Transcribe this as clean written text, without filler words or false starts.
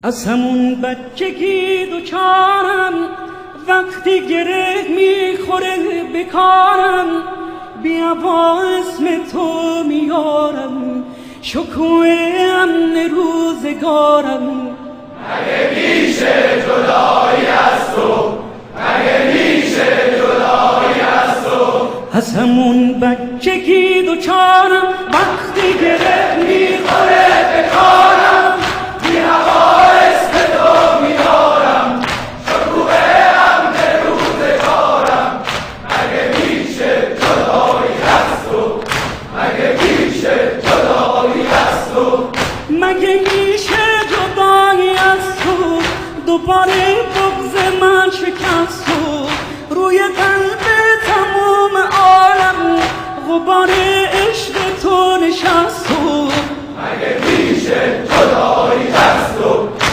از همون بچگی دوچارم وقتی گره میخوره بکارم بیا با اسم تو میارم شکوه امن روزگارم مگه میشه جدایی از تو مگه میشه جدایی از تو از همون بچگی دوچارم وقتی گره میخوره بکارم بیا با اسم تو میارم شکوه امن روزگارم مگه میشه جدایی از تو مگه میشه جدایی از تو مگه میشه جدایی از تو دوباره بغض من شکست تو روی قلب تمام عالم غبار